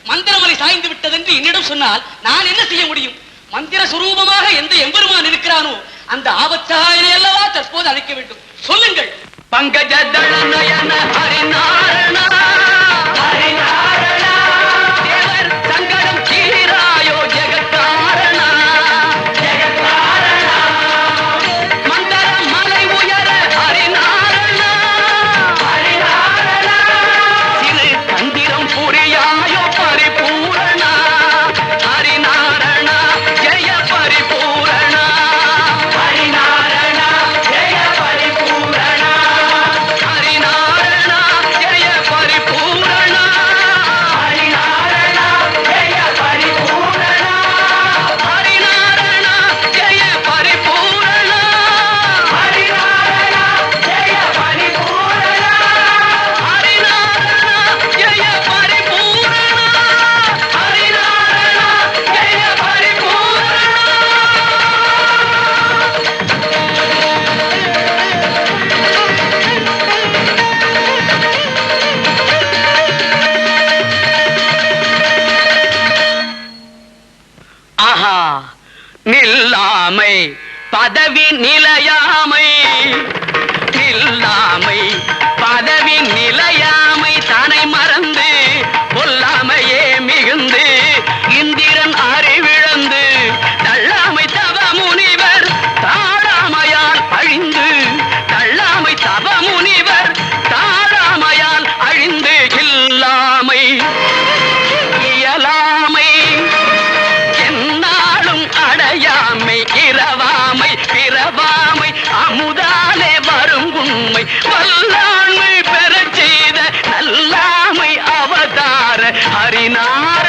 மந்திரமலை சாய்ந்து விட்டது என்று என்னிடம் சொன்னால் நான் என்ன செய்ய முடியும்? மந்திர சுரூபமாக எந்த எம்பெருமான் இருக்கிறானோ அந்த ஆபத்தாயனை அல்லவா தற்போது அழைக்க வேண்டும். சொல்லுங்கள். பங்கஜ தளநயன ஹரிநாரணா ஹரிநாரணா தேவர் சங்கடம் தீராயோ ஜெகத்காரணா ஜெகத்காரணா மந்தர மலை உயர ஹரிநாரணா ஹரிநாரணா சிறு தந்திரம் புரியாயோ பரிபூரணா ஹரிநாரணா ஜெய பரிபூரணா ஹரிநாரணா ஜெய பரிபூரணா ஹரிநாரணா ஜெய பரிபூரணா ஹரிநாரணா ஜெய பரிபூரணா ஹரிநாரணா ஜெய பரிபூரணா ஹரிநாரணா ஜெய பரிபூரணா ஹரிநாரணா ஜெய பரிபூரணா ஹரிநாரணா ஜெய ஆஹா நில்லாமை பதவி நிலையாமை நில்லாமை பதவி நிலையாமை தனை மறந்து கொல்லாமையே மிகுந்து இந்திரன் அறிவிழந்து தள்ளாமை தவ முனிவர் தாழாமையால் அழிந்து தள்ளாமை தவ முனிவர் தாழாமையால் அழிந்து இல்லாமை இயலாமை என்னாலும் அடையாமை இரவாமை பிறவாமை அமுதாலே வரும் உண்மை வல்லாண்மை பெறச் செய்த நல்லாமை அவதார ஹரிநார